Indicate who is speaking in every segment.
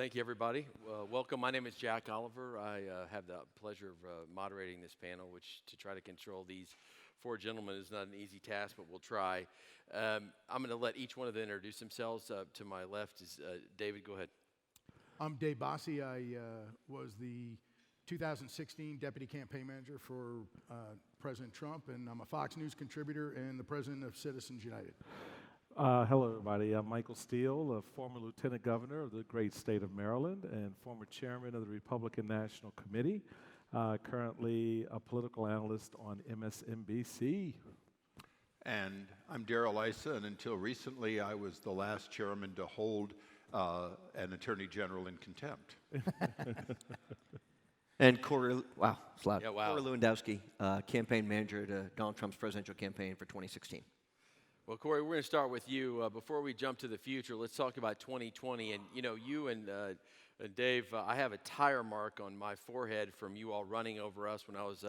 Speaker 1: thank you, everybody. Welcome. My name is Jack Oliver. I have the pleasure of moderating this panel, which to try to control these four gentlemen is not an easy task, but we'll try. I'm going to let each one of them introduce themselves. To my left is David. Go ahead.
Speaker 2: I'm Dave Bossie. I was the 2016 Deputy Campaign Manager for President Trump, and I'm a Fox News contributor and the President of Citizens United.
Speaker 3: Hello, everybody. I'm Michael Steele, a former Lieutenant Governor of the great state of Maryland and former Chairman of the Republican National Committee, currently a political analyst on MSNBC.
Speaker 4: And I'm Darrell, Issa, and until recently I was the last chairman to hold an Attorney General in contempt.
Speaker 5: And Corey, wow, it's loud.
Speaker 1: Yeah, wow.
Speaker 5: Corey Lewandowski, campaign manager to Donald Trump's presidential campaign for 2016.
Speaker 1: Well, Corey, we're going to start with you. Before we jump to the future, let's talk about 2020. And, you know, you and Dave, I have a tire mark on my forehead from you all running over us when I was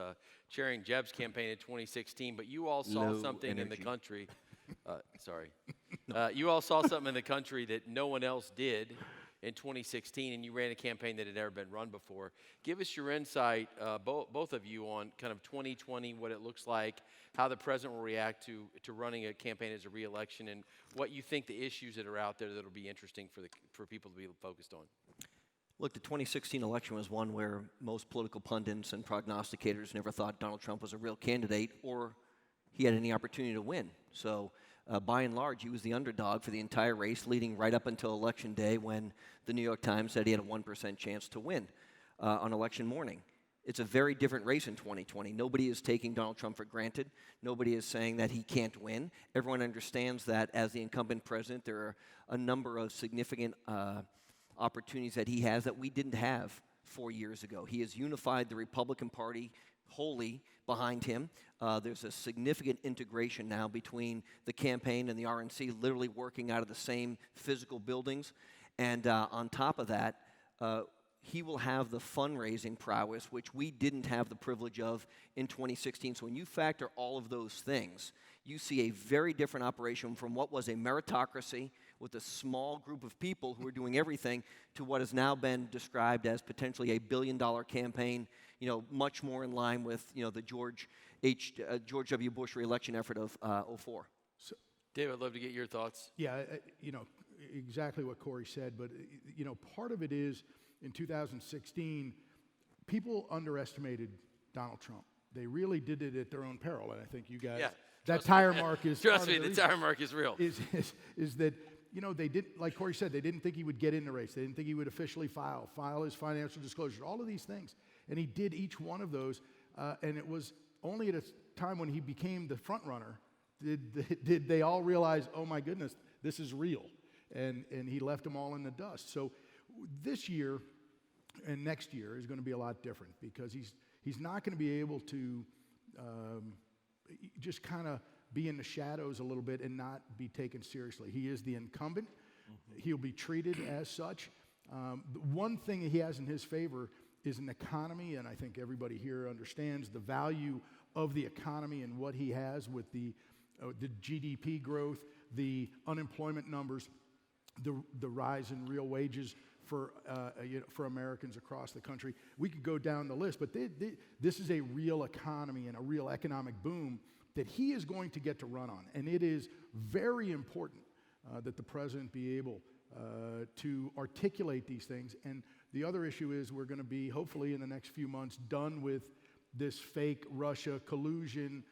Speaker 1: chairing Jeb's campaign in 2016. But you all saw something in the country. You all saw something in the country that no one else did in 2016, and you ran a campaign that had never been run before. Give us your insight, both of you, on kind of 2020, what it looks like, how the president will react to running a campaign as a re-election, and what you think the issues that are out there that will be interesting for people to be focused on.
Speaker 5: Look, the 2016 election was one where most political pundits and prognosticators never thought Donald Trump was a real candidate or he had any opportunity to win. So by and large, he was the underdog for the entire race, leading right up until Election Day when the New York Times said he had a 1% chance to win on election morning. It's a very different race in 2020. Nobody is taking Donald Trump for granted. Nobody is saying that he can't win. Everyone understands that as the incumbent president, there are a number of significant opportunities that he has that we didn't have 4 years ago. He has unified the Republican Party wholly behind him. There's a significant integration now between the campaign and the RNC, literally working out of the same physical buildings. And on top of that, he will have the fundraising prowess, which we didn't have the privilege of in 2016. So when you factor all of those things, you see a very different operation from what was a meritocracy with a small group of people who are doing everything to what has now been described as potentially a billion-dollar campaign, you know, much more in line with, you know, the George W. Bush re-election effort of 2004.
Speaker 2: So,
Speaker 1: David, I'd love to get your thoughts.
Speaker 2: yeah, you know, exactly what Corey said, but, you know, part of it is in 2016, people underestimated Donald Trump. They really did it at their own peril, and I think you guys, that tire mark is
Speaker 1: Trust me, the tire mark is real.
Speaker 2: Is that, you know, they didn't, like Corey said, they didn't think he would get in the race. They didn't think he would officially file his financial disclosures, all of these things. And he did each one of those, and it was only at a time when he became the front runner did they all realize, oh my goodness, this is real. And he left them all in the dust. So this year and next year is going to be a lot different because he's not going to be able to just kind of be in the shadows a little bit and not be taken seriously. He is the incumbent. Mm-hmm. He'll be treated as such. The one thing he has in his favor is an economy, and I think everybody here understands the value of the economy and what he has with the GDP growth, the unemployment numbers, the rise in real wages for Americans across the country. We could go down the list, but this is a real economy and a real economic boom that he is going to get to run on. And it is very important that the president be able to articulate these things. And the other issue is we're going to be, hopefully in the next few months, done with this fake Russia collusion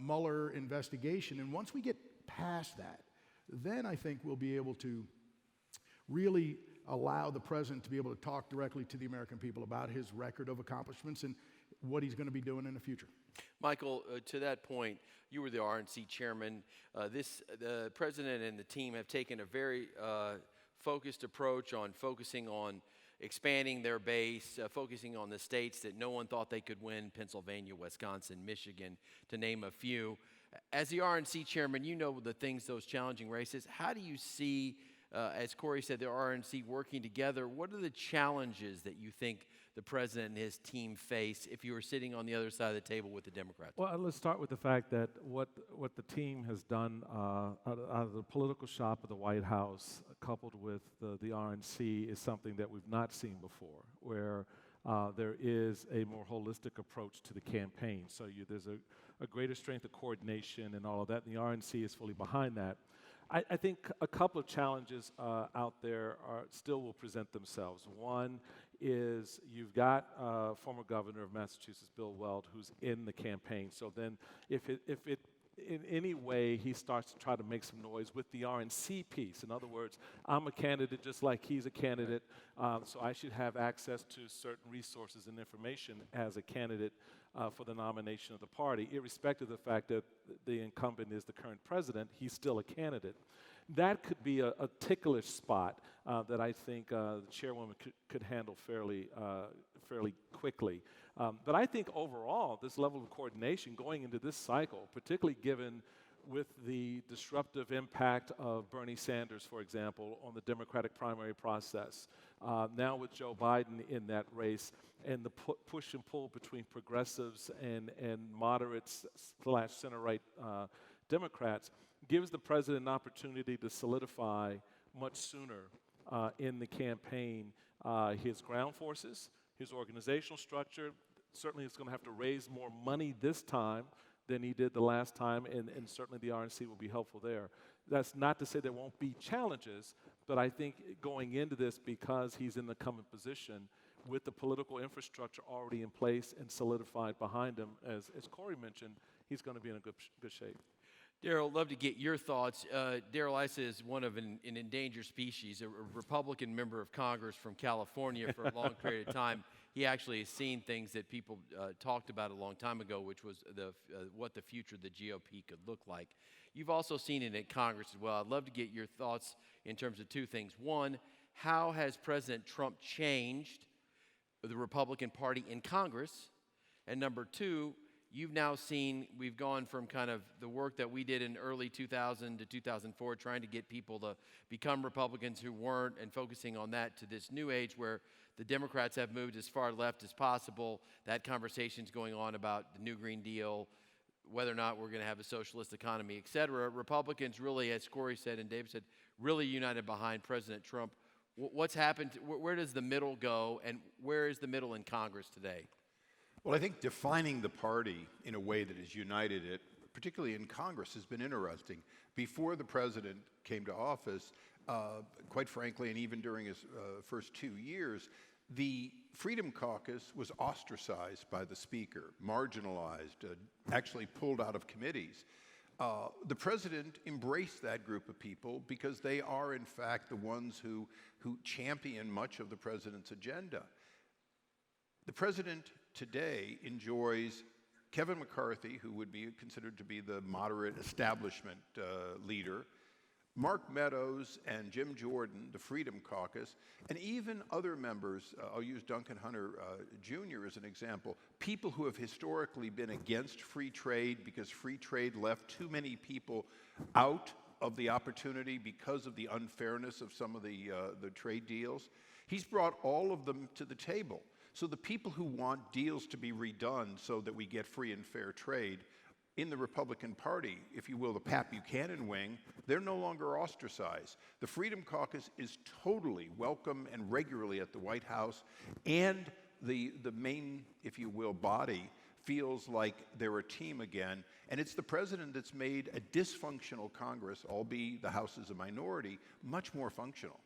Speaker 2: Mueller investigation. And once we get past that, then I think we'll be able to really allow the president to be able to talk directly to the American people about his record of accomplishments and what he's going to be doing in the future.
Speaker 1: Michael, to that point, you were the RNC chairman. The president and the team have taken a very focused approach on focusing on expanding their base, focusing on the states that no one thought they could win, Pennsylvania, Wisconsin, Michigan, to name a few. As the RNC chairman, you know those challenging races. How do you see, as Corey said, the RNC working together? What are the challenges that you think the president and his team face if you were sitting on the other side of the table with the Democrats?
Speaker 3: Well, let's start with the fact that what the team has done out of the political shop of the White House, coupled with the RNC, is something that we've not seen before, where there is a more holistic approach to the campaign. So there's a greater strength of coordination and all of that, and the RNC is fully behind that. I think a couple of challenges out there still will present themselves. One is you've got former governor of Massachusetts, Bill Weld, who's in the campaign. So then if it in any way he starts to try to make some noise with the RNC piece, in other words, I'm a candidate just like he's a candidate, so I should have access to certain resources and information as a candidate for the nomination of the party, irrespective of the fact that the incumbent is the current president, he's still a candidate. That could be a ticklish spot that I think the chairwoman could handle fairly quickly. But I think overall, this level of coordination going into this cycle, particularly given with the disruptive impact of Bernie Sanders, for example, on the Democratic primary process, now with Joe Biden in that race, and the push and pull between progressives and moderates / center-right Democrats, gives the president an opportunity to solidify much sooner in the campaign his ground forces, his organizational structure. Certainly it's going to have to raise more money this time than he did the last time, and certainly the RNC will be helpful there. That's not to say there won't be challenges, but I think going into this, because he's in the incumbent position, with the political infrastructure already in place and solidified behind him, as Corey mentioned, he's going to be in a good shape.
Speaker 1: Darrell, love to get your thoughts. Darrell Issa is one of an endangered species, a Republican member of Congress from California for a long period of time. He actually has seen things that people talked about a long time ago, which was what the future of the GOP could look like. You've also seen it at Congress as well. I'd love to get your thoughts in terms of two things. One, how has President Trump changed the Republican Party in Congress? And number two, you've now seen, we've gone from kind of the work that we did in early 2000 to 2004, trying to get people to become Republicans who weren't, and focusing on that, to this new age where the Democrats have moved as far left as possible. That conversation's going on about the new Green Deal, whether or not we're going to have a socialist economy, et cetera. Republicans really, as Corey said and Dave said, really united behind President Trump. What's happened? Where does the middle go, and where is the middle in Congress today?
Speaker 4: Well, I think defining the party in a way that has united it, particularly in Congress, has been interesting. Before the president came to office, quite frankly, and even during his first 2 years, the Freedom Caucus was ostracized by the speaker, marginalized, actually pulled out of committees. The president embraced that group of people because they are, in fact, the ones who champion much of the president's agenda. The president today enjoys Kevin McCarthy, who would be considered to be the moderate establishment leader, Mark Meadows and Jim Jordan, the Freedom Caucus, and even other members. I'll use Duncan Hunter Jr. as an example. People who have historically been against free trade because free trade left too many people out of the opportunity because of the unfairness of some of the trade deals. He's brought all of them to the table. So the people who want deals to be redone so that we get free and fair trade in the Republican Party, if you will, the Pat Buchanan wing, they're no longer ostracized. The Freedom Caucus is totally welcome and regularly at the White House, and the main, if you will, body feels like they're a team again. And it's the president that's made a dysfunctional Congress, albeit the House is a minority, much more functional.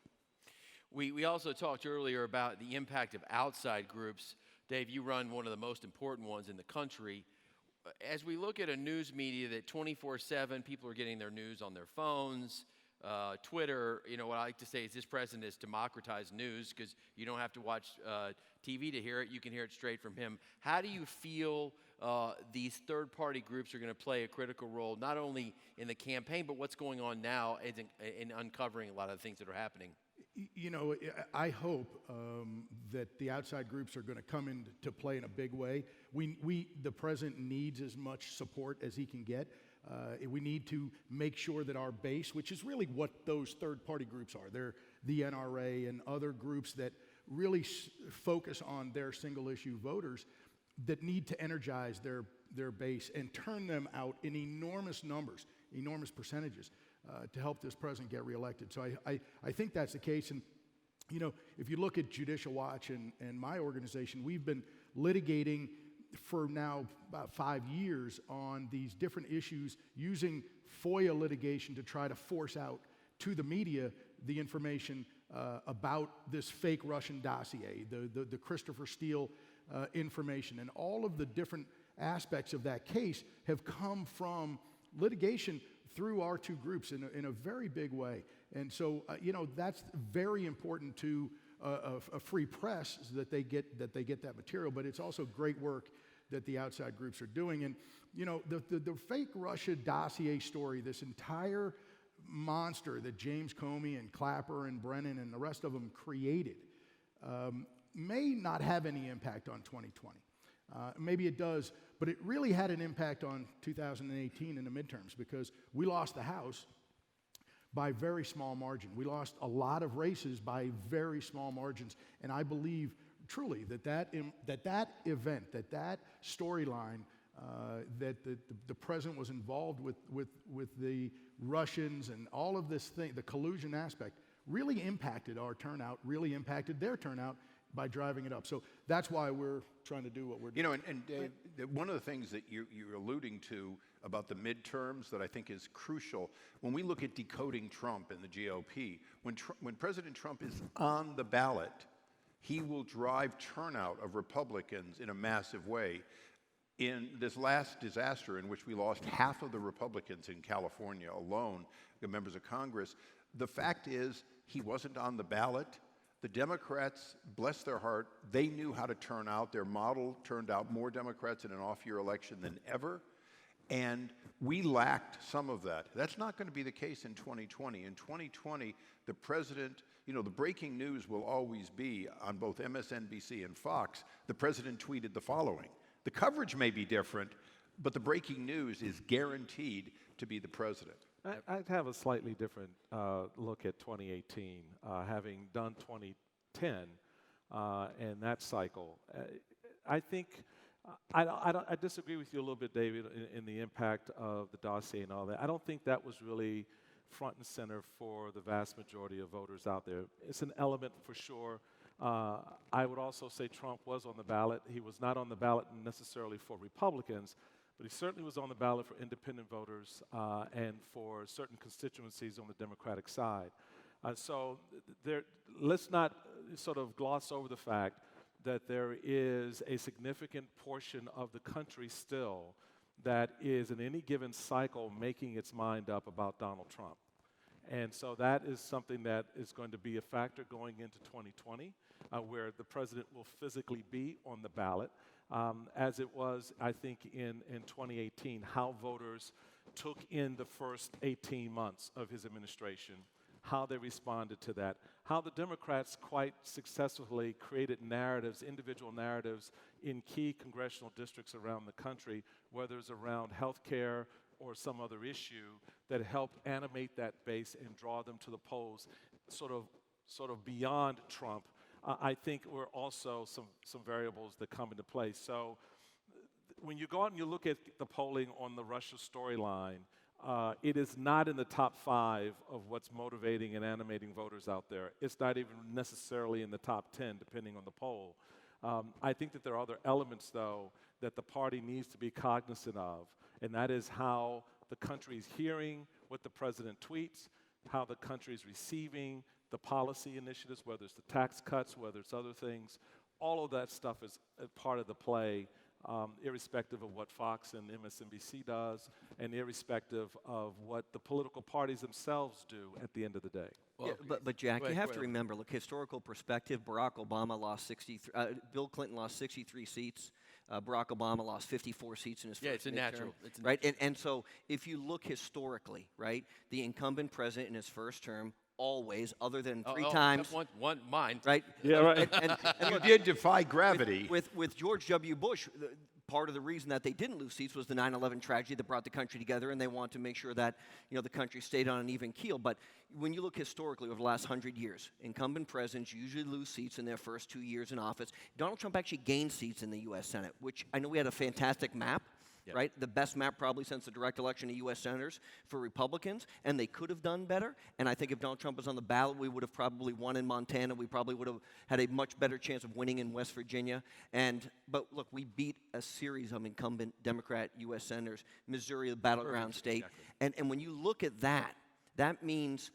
Speaker 1: We also talked earlier about the impact of outside groups. Dave, you run one of the most important ones in the country. As we look at a news media that 24/7, people are getting their news on their phones, Twitter, what I like to say is this president has democratized news because you don't have to watch TV to hear it. You can hear it straight from him. How do you feel these third-party groups are going to play a critical role, not only in the campaign, but what's going on now in uncovering a lot of the things that are happening?
Speaker 2: I hope that the outside groups are going to come into play in a big way. The president needs as much support as he can get. We need to make sure that our base, which is really what those third-party groups are, they're the NRA and other groups that really focus on their single issue voters that need to energize their base and turn them out in enormous numbers, enormous percentages to help this president get reelected. So I think that's the case. And, you know, if you look at Judicial Watch and my organization, we've been litigating for now about 5 years on these different issues using FOIA litigation to try to force out to the media the information about this fake Russian dossier, the Christopher Steele information. And all of the different aspects of that case have come from litigation through our two groups in a very big way. And so, you know, that's very important to a free press so that they get that material, but it's also great work that the outside groups are doing. And, you know, the fake Russia dossier story, this entire monster that James Comey and Clapper and Brennan and the rest of them created, may not have any impact on 2020. Maybe it does, but it really had an impact on 2018 in the midterms because we lost the House by very small margin. We lost a lot of races by very small margins, and I believe truly that event, that storyline, that the president was involved with the Russians and all of this thing, the collusion aspect, really impacted our turnout, really impacted their turnout by driving it up. So that's why we're trying to do what we're doing.
Speaker 4: You know, and Dave, one of the things that you're alluding to about the midterms that I think is crucial, when we look at decoding Trump and the GOP, when President Trump is on the ballot, he will drive turnout of Republicans in a massive way. In this last disaster in which we lost half of the Republicans in California alone, the members of Congress, the fact is he wasn't on the ballot. The Democrats, bless their heart, they knew how to turn out. Their model turned out more Democrats in an off-year election than ever. And we lacked some of that. That's not going to be the case in 2020. In 2020, the president, you know, the breaking news will always be on both MSNBC and Fox. The president tweeted the following. The coverage may be different, but the breaking news is guaranteed to be the president.
Speaker 3: I'd have a slightly different look at 2018, having done 2010 and that cycle. I think I disagree with you a little bit, David, in the impact of the dossier and all that. I don't think that was really front and center for the vast majority of voters out there. It's an element for sure. I would also say Trump was on the ballot. He was not on the ballot necessarily for Republicans, but he certainly was on the ballot for independent voters and for certain constituencies on the Democratic side. So let's not sort of gloss over the fact that there is a significant portion of the country still that is in any given cycle making its mind up about Donald Trump. And so that is something that is going to be a factor going into 2020, where the president will physically be on the ballot, as it was, I think, in 2018, how voters took in the first 18 months of his administration, how they responded to that, how the Democrats quite successfully created narratives, individual narratives in key congressional districts around the country, whether it's around health care or some other issue, that helped animate that base and draw them to the polls sort of beyond Trump. I think were also some variables that come into play. So when you go out and you look at the polling on the Russia storyline, it is not in the top 5 of what's motivating and animating voters out there. It's not even necessarily in the top 10, depending on the poll. I think that there are other elements, though, that the party needs to be cognizant of, and that is how the country is hearing what the president tweets, how the country is receiving the policy initiatives, whether it's the tax cuts, whether it's other things. All of that stuff is a part of the play, irrespective of what Fox and MSNBC does, and irrespective of what the political parties themselves do at the end of the day.
Speaker 5: Well, yeah, but Jack, you have to remember, look, historical perspective, Barack Obama lost 63, Bill Clinton lost 63 seats. Barack Obama lost 54 seats in his first midterm,
Speaker 1: natural.
Speaker 5: Right? And so if you look historically, right, the incumbent president in his first term always, other than three times.
Speaker 1: Mine.
Speaker 5: Right?
Speaker 3: Yeah, right.
Speaker 4: And you did defy gravity.
Speaker 5: With George W. Bush, part of the reason that they didn't lose seats was the 9/11 tragedy that brought the country together, and they want to make sure that the country stayed on an even keel. But when you look historically over the last 100 years, incumbent presidents usually lose seats in their first 2 years in office. Donald Trump actually gained seats in the U.S. Senate, which I know we had a fantastic map. Yep. Right? The best map probably since the direct election of U.S. senators for Republicans, and they could have done better. And I think if Donald Trump was on the ballot, we would have probably won in Montana. We probably would have had a much better chance of winning in West Virginia. But look, we beat a series of incumbent Democrat U.S. senators, Missouri, the battleground state. Exactly. And when you look at that, that means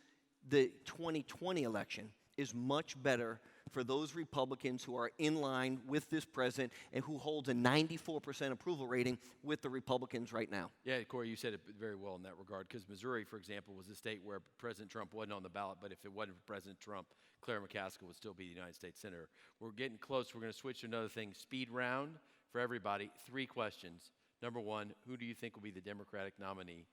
Speaker 5: the 2020 election is much better for those Republicans who are in line with this president and who holds a 94% approval rating with the Republicans right now.
Speaker 1: Yeah, Corey, you said it very well in that regard, because Missouri, for example, was a state where President Trump wasn't on the ballot, but if it wasn't for President Trump, Claire McCaskill would still be the United States Senator. We're getting close. We're going to switch to another thing, speed round for everybody. 3 questions. Number 1, who do you think will be the Democratic nominee?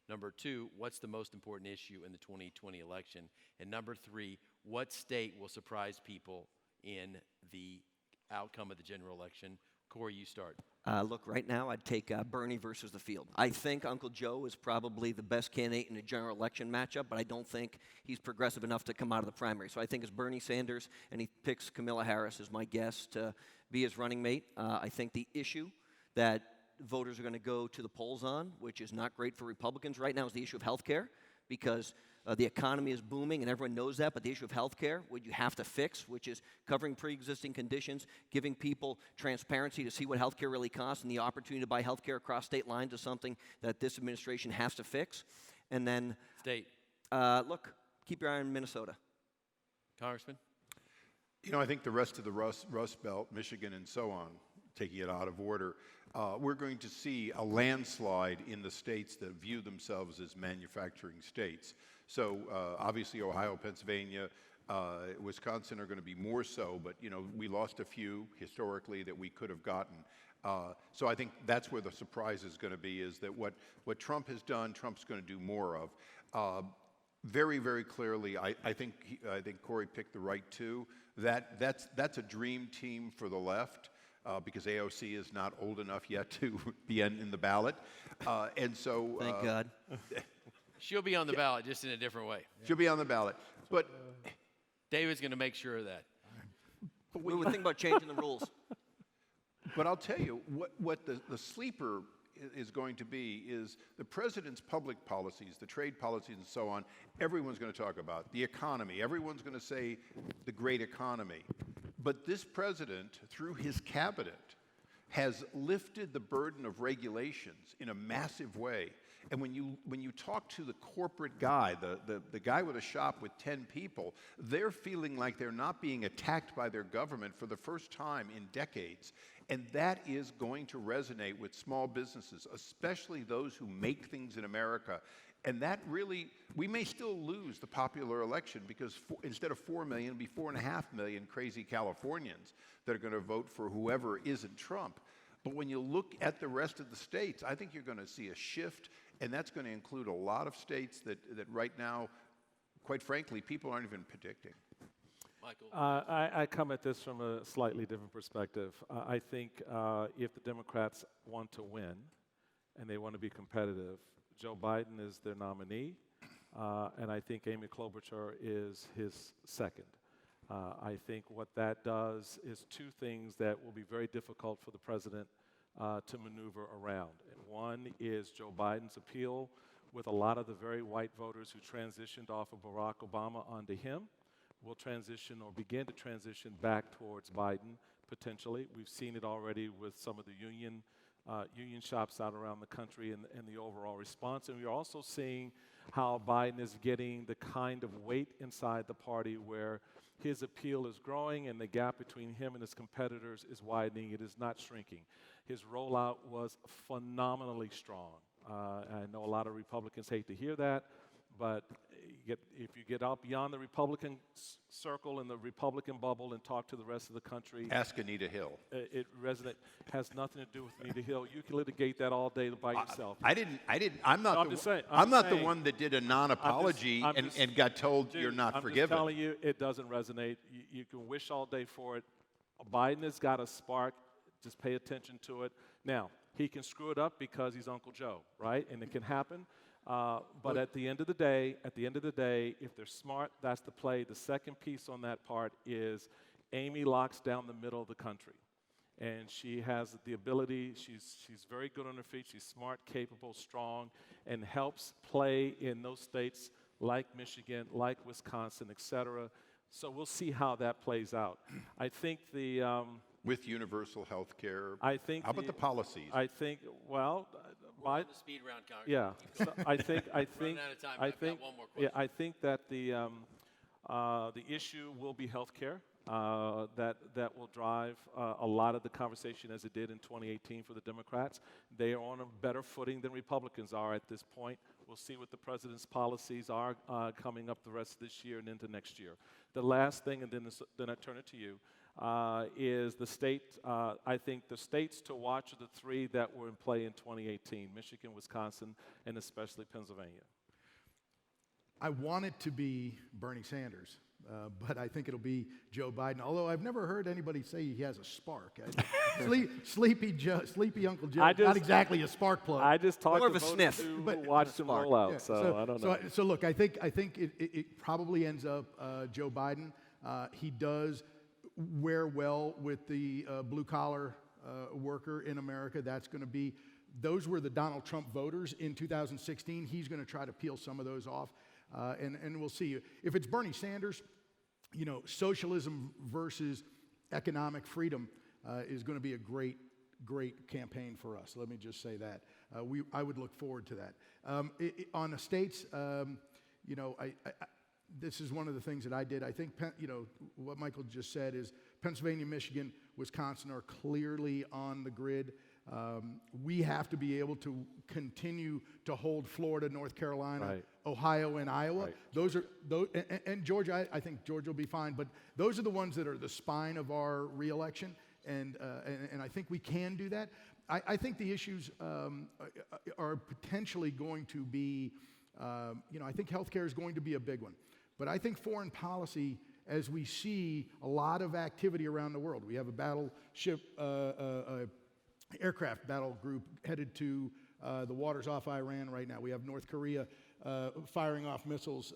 Speaker 1: Number 2, what's the most important issue in the 2020 election? And number 3, what state will surprise people in the outcome of the general election? Corey, you start.
Speaker 5: Look, right now I'd take Bernie versus the field. I think Uncle Joe is probably the best candidate in a general election matchup, but I don't think he's progressive enough to come out of the primary. So I think it's Bernie Sanders, and he picks Kamala Harris as my guess to be his running mate. I think the issue that voters are going to go to the polls on, which is not great for Republicans right now, is the issue of health care, because the economy is booming, and everyone knows that, but the issue of health care, what you have to fix, which is covering pre-existing conditions, giving people transparency to see what health care really costs, and the opportunity to buy health care across state lines is something that this administration has to fix. And then,
Speaker 1: state.
Speaker 5: Look, keep your eye on Minnesota.
Speaker 1: Congressman?
Speaker 4: I think the rest of the Rust Belt, Michigan and so on, taking it out of order, we're going to see a landslide in the states that view themselves as manufacturing states. So obviously Ohio, Pennsylvania, Wisconsin are going to be more so, but we lost a few historically that we could have gotten. So I think that's where the surprise is going to be, is that what Trump has done, Trump's going to do more of. Very, very clearly, I think Corey picked the right 2. That's a dream team for the left. Because AOC is not old enough yet to be in the ballot. And so...
Speaker 5: Thank God.
Speaker 1: She'll be on the ballot, just in a different way.
Speaker 4: She'll be on the ballot. But
Speaker 1: David's going to make sure of that.
Speaker 5: We would think about changing the rules.
Speaker 4: But I'll tell you, what the sleeper is going to be is the president's public policies, the trade policies and so on, everyone's going to talk about. The economy, everyone's going to say the great economy. But this president, through his cabinet, has lifted the burden of regulations in a massive way. And when you talk to the corporate guy, the guy with a shop with 10 people, they're feeling like they're not being attacked by their government for the first time in decades. And that is going to resonate with small businesses, especially those who make things in America. And that really, we may still lose the popular election, because instead of 4 million, it'll be 4.5 million crazy Californians that are going to vote for whoever isn't Trump. But when you look at the rest of the states, I think you're going to see a shift, and that's going to include a lot of states that right now, quite frankly, people aren't even predicting.
Speaker 1: Michael?
Speaker 3: I come at this from a slightly different perspective. I think if the Democrats want to win and they want to be competitive, Joe Biden is their nominee, and I think Amy Klobuchar is his second. I think what that does is 2 things that will be very difficult for the president to maneuver around. And one is Joe Biden's appeal with a lot of the very white voters who transitioned off of Barack Obama onto him will transition or begin to transition back towards Biden, potentially. We've seen it already with some of the union shops out around the country and the overall response. And we're also seeing how Biden is getting the kind of weight inside the party where his appeal is growing and the gap between him and his competitors is widening. It is not shrinking. His rollout was phenomenally strong. I know a lot of Republicans hate to hear that, but if you get out beyond the Republican circle and the Republican bubble and talk to the rest of the country.
Speaker 4: Ask Anita Hill.
Speaker 3: It resonates. Has nothing to do with Anita Hill. You can litigate that all day by yourself.
Speaker 4: I'm not the one that did a non-apology and got told you're not forgiven.
Speaker 3: I'm just telling you, it doesn't resonate. You can wish all day for it. Biden has got a spark. Just pay attention to it. Now, he can screw it up because he's Uncle Joe, right? And it can happen. But at the end of the day, if they're smart, that's the play. The second piece on that part is Amy locks down the middle of the country. And she has the ability, she's very good on her feet, she's smart, capable, strong, and helps play in those states like Michigan, like Wisconsin, et cetera. So we'll see how that plays out. I think the...
Speaker 4: with universal health care,
Speaker 3: how
Speaker 4: about the policies?
Speaker 3: I think, well...
Speaker 1: We're on the speed round, Congress.
Speaker 3: Yeah, so I think,
Speaker 1: Running out of time, I've got one more question.
Speaker 3: yeah, I think that the issue will be health care. That will drive a lot of the conversation as it did in 2018 for the Democrats. They are on a better footing than Republicans are at this point. We'll see what the president's policies are coming up the rest of this year and into next year. The last thing, and then I turn it to you, is the state. I think the states to watch are the three that were in play in 2018, Michigan, Wisconsin, and especially Pennsylvania.
Speaker 2: I want it to be Bernie Sanders, but I think it'll be Joe Biden. Although I've never heard anybody say he has a spark. Sleepy Uncle Joe, not exactly a spark plug.
Speaker 3: I just talked
Speaker 5: More
Speaker 3: to
Speaker 5: of a
Speaker 3: voters
Speaker 5: sniff.
Speaker 3: who
Speaker 2: But-
Speaker 3: watched him
Speaker 5: spark.
Speaker 3: roll out,
Speaker 2: Yeah,
Speaker 3: so I don't know.
Speaker 2: So look, I think it probably ends up Joe Biden. He does wear well with the blue collar worker in America. That's going to be. Those were the Donald Trump voters in 2016. He's going to try to peel some of those off. And we'll see. If it's Bernie Sanders, you know, socialism versus economic freedom is going to be a great campaign for us. Let me just say that. I would look forward to that. On the states, you know, this is one of the things that I did. I think, what Michael just said is Pennsylvania, Michigan, Wisconsin are clearly on the grid. We have to be able to continue to hold Florida, North Carolina,
Speaker 3: Right.
Speaker 2: Ohio, and Iowa.
Speaker 3: Right.
Speaker 2: Those are and Georgia. I think Georgia will be fine, but those are the ones that are the spine of our reelection, and I think we can do that. I think the issues are potentially going to be, I think healthcare is going to be a big one, but I think foreign policy, as we see a lot of activity around the world, we have a battleship. Aircraft battle group headed to the waters off Iran right now. We have North Korea firing off missiles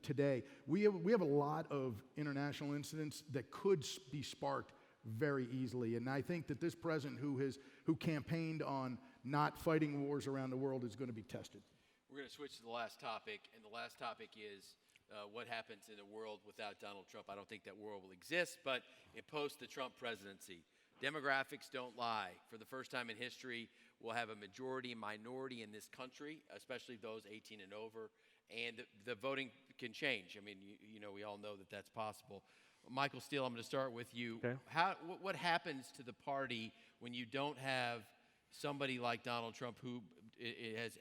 Speaker 2: today. We have a lot of international incidents that could be sparked very easily. And I think that this president who campaigned on not fighting wars around the world is going to be tested.
Speaker 1: We're going to switch to the last topic, and the last topic is what happens in a world without Donald Trump. I don't think that world will exist, but in post the Trump presidency, demographics don't lie. For the first time in history, we'll have a majority minority in this country, especially those 18 and over, and the voting can change. I mean, we all know that that's possible. Michael Steele, I'm going to start with you.
Speaker 3: Okay.
Speaker 1: What happens to the party when you don't have somebody like Donald Trump who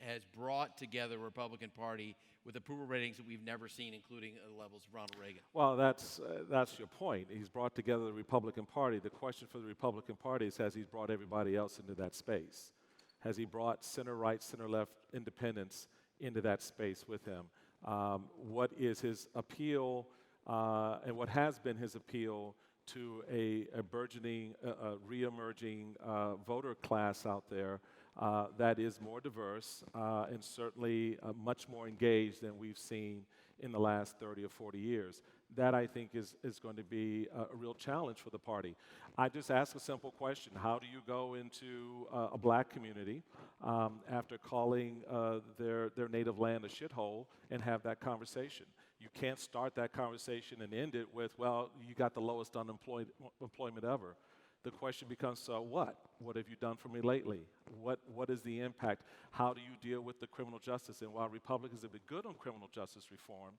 Speaker 1: has brought together the Republican Party with approval ratings that we've never seen, including the levels of Ronald Reagan?
Speaker 3: Well, that's your point. He's brought together the Republican Party. The question for the Republican Party is, has he brought everybody else into that space? Has he brought center-right, center-left independents into that space with him? What is his appeal and what has been his appeal to a burgeoning, re-emerging voter class out there that is more diverse and certainly much more engaged than we've seen in the last 30 or 40 years. That, I think, is going to be a real challenge for the party. I just ask a simple question. How do you go into a black community after calling their native land a shithole and have that conversation? You can't start that conversation and end it with, well, you got the lowest unemployment ever. The question becomes, so what? What have you done for me lately? What is the impact? How do you deal with the criminal justice? And while Republicans have been good on criminal justice reform,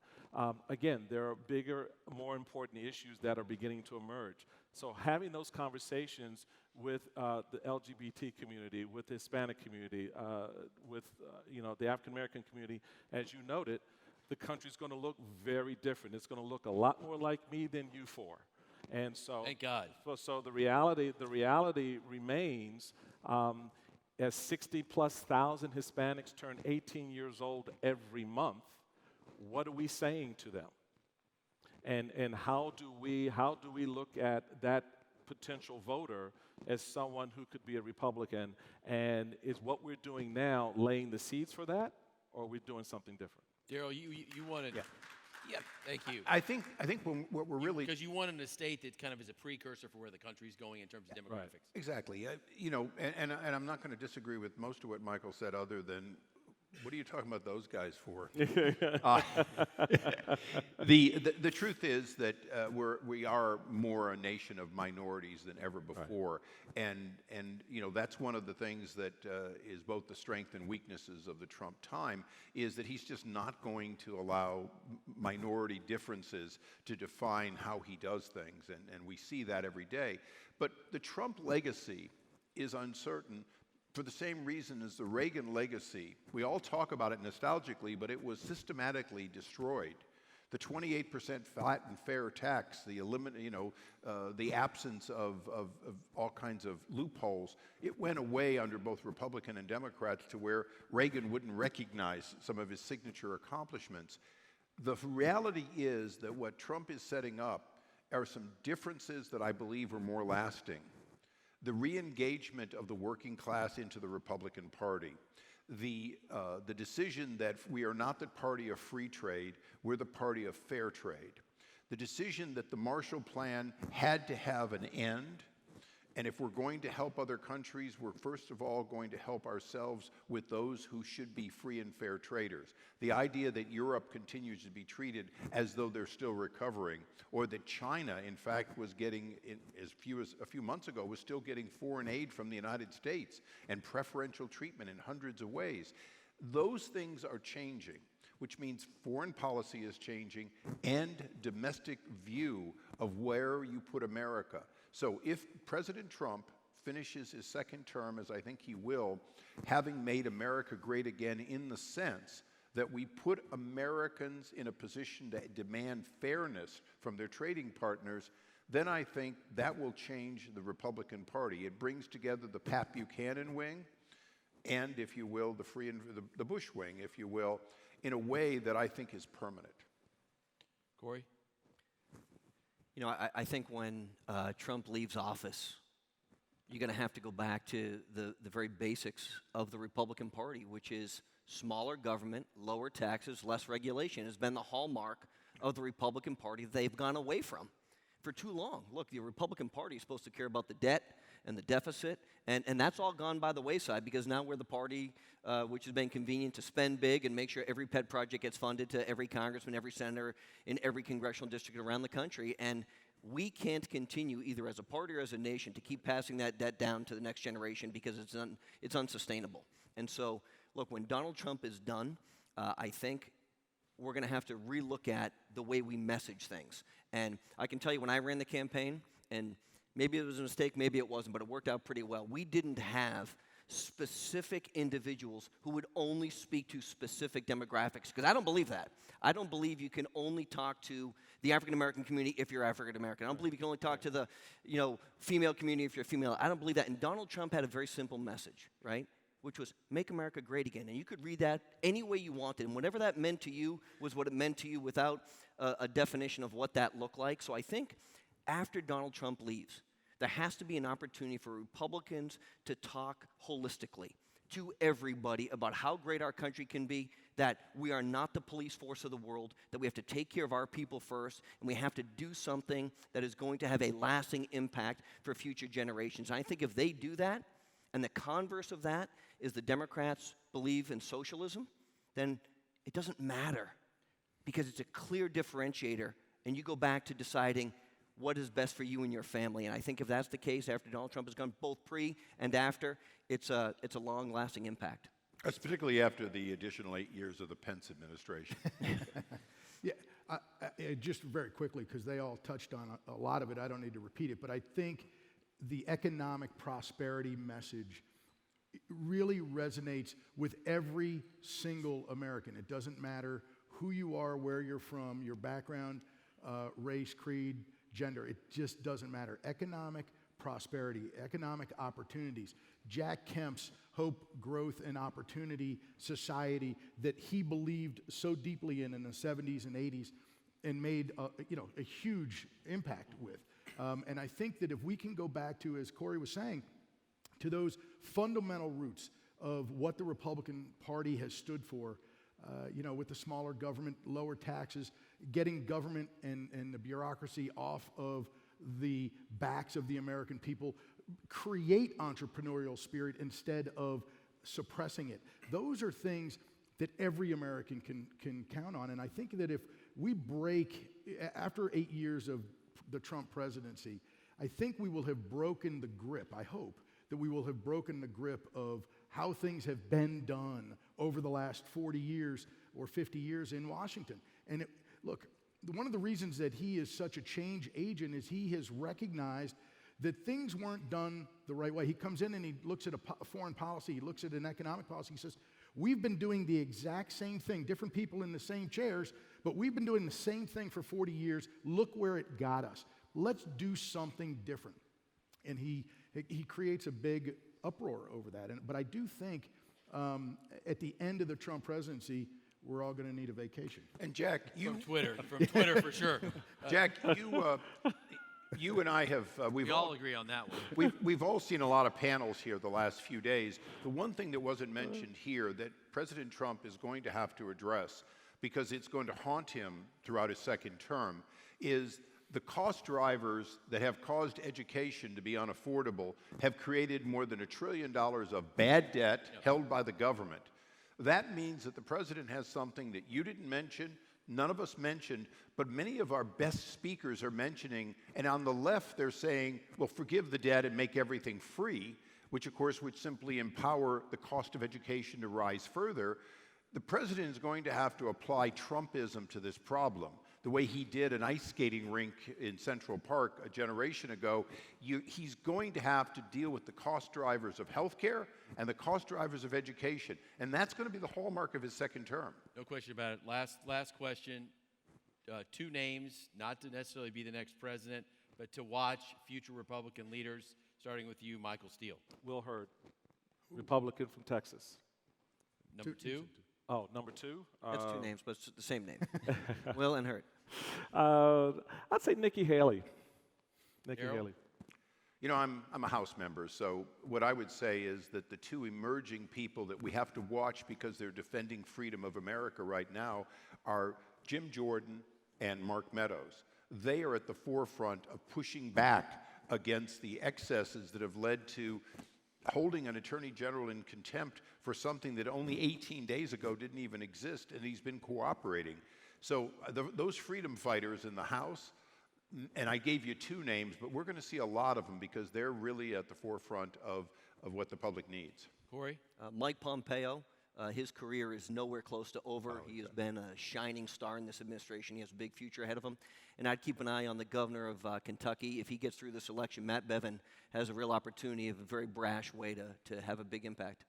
Speaker 3: again, there are bigger, more important issues that are beginning to emerge. So having those conversations with the LGBT community, with the Hispanic community, with the African American community, as you noted, the country's going to look very different. It's going to look a lot more like me than you four. And so,
Speaker 1: thank God.
Speaker 3: So the reality remains, as 60,000+ Hispanics turn 18 years old every month. What are we saying to them? And how do we look at that potential voter as someone who could be a Republican? And is what we're doing now laying the seeds for that, or are we doing something different?
Speaker 1: Darrell, you wanted.
Speaker 4: Yeah.
Speaker 1: Yeah. Thank you.
Speaker 4: I think what we're really
Speaker 1: Because you wanted a state that kind of is a precursor for where the country's going in terms of demographics.
Speaker 4: exactly, you know, and I'm not going to disagree with most of what Michael said, other than, what are you talking about those guys for? The truth is that we are more a nation of minorities than ever before, and you know, that's one of the things that is both the strength and weaknesses of the Trump time, is that he's just not going to allow minority differences to define how he does things, and we see that every day. But the Trump legacy is uncertain, for the same reason as the Reagan legacy. We all talk about it nostalgically, but it was systematically destroyed. The 28% flat and fair tax, the absence of all kinds of loopholes, it went away under both Republican and Democrats, to where Reagan wouldn't recognize some of his signature accomplishments. The reality is that what Trump is setting up are some differences that I believe are more lasting. The re-engagement of the working class into the Republican Party, the decision that we are not the party of free trade, we're the party of fair trade, the decision that the Marshall Plan had to have an end, and if we're going to help other countries, we're first of all going to help ourselves with those who should be free and fair traders. The idea that Europe continues to be treated as though they're still recovering, or that China, in fact, was getting, as a few months ago, was still getting foreign aid from the United States and preferential treatment in hundreds of ways. Those things are changing, which means foreign policy is changing, and domestic view of where you put America. So if President Trump finishes his second term, as I think he will, having made America great again, in the sense that we put Americans in a position to demand fairness from their trading partners, then I think that will change the Republican Party. It brings together the Pat Buchanan wing and, if you will, the Bush wing, if you will, in a way that I think is permanent.
Speaker 1: Corey?
Speaker 5: You know, I think when Trump leaves office, you're going to have to go back to the very basics of the Republican Party, which is smaller government, lower taxes, less regulation. Has been the hallmark of the Republican Party that they've gone away from for too long. Look, the Republican Party is supposed to care about the debt and the deficit, and that's all gone by the wayside, because now we're the party which has been convenient to spend big and make sure every pet project gets funded to every congressman, every senator in every congressional district around the country. And we can't continue, either as a party or as a nation, to keep passing that debt down to the next generation, because it's unsustainable. And so, look, when Donald Trump is done, I think we're going to have to relook at the way we message things. And I can tell you, when I ran the campaign, and maybe it was a mistake, maybe it wasn't, but it worked out pretty well. We didn't have specific individuals who would only speak to specific demographics, because I don't believe that. I don't believe you can only talk to the African-American community if you're African-American. I don't believe you can only talk to the, female community if you're female. I don't believe that. And Donald Trump had a very simple message, right? Which was, make America great again. And you could read that any way you wanted. And whatever that meant to you was what it meant to you, without a definition of what that looked like. So I think after Donald Trump leaves, there has to be an opportunity for Republicans to talk holistically to everybody about how great our country can be, that we are not the police force of the world, that we have to take care of our people first, and we have to do something that is going to have a lasting impact for future generations. And I think if they do that, and the converse of that is the Democrats believe in socialism, then it doesn't matter, because it's a clear differentiator, and you go back to deciding what is best for you and your family. And I think if that's the case after Donald Trump has gone, both pre and after, it's a long-lasting impact.
Speaker 4: That's particularly after the additional 8 years of the Pence administration.
Speaker 2: Yeah, just very quickly, because they all touched on a lot of it. I don't need to repeat it, but I think the economic prosperity message really resonates with every single American. It doesn't matter who you are, where you're from, your background, race, creed, gender. It just doesn't matter. Economic prosperity, economic opportunities. Jack Kemp's hope, growth, and opportunity society that he believed so deeply in the 70s and 80s and made a huge impact with. And I think that if we can go back to, as Corey was saying, to those fundamental roots of what the Republican Party has stood for, with the smaller government, lower taxes, getting government and the bureaucracy off of the backs of the American people, create entrepreneurial spirit instead of suppressing it. Those are things that every American can count on. And I think that if we break, after 8 years of the Trump presidency, I think we will have broken the grip, I hope, that we will have broken the grip of how things have been done over the last 40 years or 50 years in Washington. And look, one of the reasons that he is such a change agent is he has recognized that things weren't done the right way. He comes in and he looks at a foreign policy, he looks at an economic policy, he says, we've been doing the exact same thing, different people in the same chairs, but we've been doing the same thing for 40 years. Look where it got us. Let's do something different. And he creates a big uproar over that. But I do think at the end of the Trump presidency, we're all going to need a vacation.
Speaker 4: And Jack,
Speaker 1: From Twitter for sure.
Speaker 4: Jack, you and I have
Speaker 1: We all agree on that one.
Speaker 4: we've all seen a lot of panels here the last few days. The one thing that wasn't mentioned here that President Trump is going to have to address, because it's going to haunt him throughout his second term, is the cost drivers that have caused education to be unaffordable have created more than $1 trillion of bad debt held by the government. That means that the president has something that you didn't mention, none of us mentioned, but many of our best speakers are mentioning, and on the left they're saying, well, forgive the debt and make everything free, which of course would simply empower the cost of education to rise further. The president is going to have to apply Trumpism to this problem. The way he did an ice skating rink in Central Park a generation ago, he's going to have to deal with the cost drivers of healthcare and the cost drivers of education. And that's going to be the hallmark of his second term.
Speaker 1: No question about it. Last question. 2 names, not to necessarily be the next president, but to watch future Republican leaders, starting with you, Michael Steele.
Speaker 3: Will Hurd, Republican from Texas.
Speaker 1: Number 2?
Speaker 3: Oh, number 2?
Speaker 5: That's 2 names, but it's the same name. Will and Hurt.
Speaker 3: I'd say Nikki Haley. Nikki
Speaker 1: Darrell?
Speaker 3: Haley.
Speaker 4: You know, I'm a House member, so what I would say is that the 2 emerging people that we have to watch because they're defending freedom of America right now are Jim Jordan and Mark Meadows. They are at the forefront of pushing back against the excesses that have led to holding an attorney general in contempt for something that only 18 days ago didn't even exist, and he's been cooperating. So those freedom fighters in the House, and I gave you 2 names, but we're going to see a lot of them because they're really at the forefront of what the public needs.
Speaker 1: Corey?
Speaker 5: Mike Pompeo, his career is nowhere close to over. He has been a shining star in this administration. He has a big future ahead of him. And I'd keep an eye on the governor of Kentucky. If he gets through this election, Matt Bevin has a real opportunity of a very brash way to have a big impact.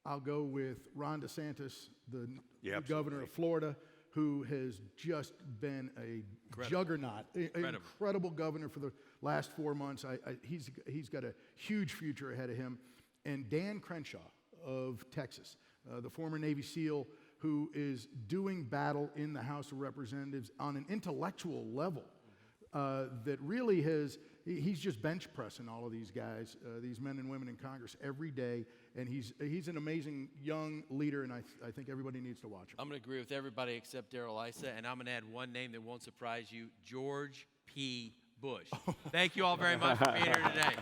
Speaker 2: I'll go with Ron DeSantis, the
Speaker 4: Yeah,
Speaker 2: governor of Florida, who has just been a juggernaut, incredible governor for the last 4 months. He's got a huge future ahead of him. And Dan Crenshaw of Texas, the former Navy SEAL, who is doing battle in the House of Representatives on an intellectual level that really he's just bench pressing all of these guys, these men and women in Congress every day, and he's an amazing young leader, and I think everybody needs to watch him.
Speaker 1: I'm going to agree with everybody except Darrell, Issa, and I'm going to add one name that won't surprise you, George P. Bush. Thank you all very much for being here today.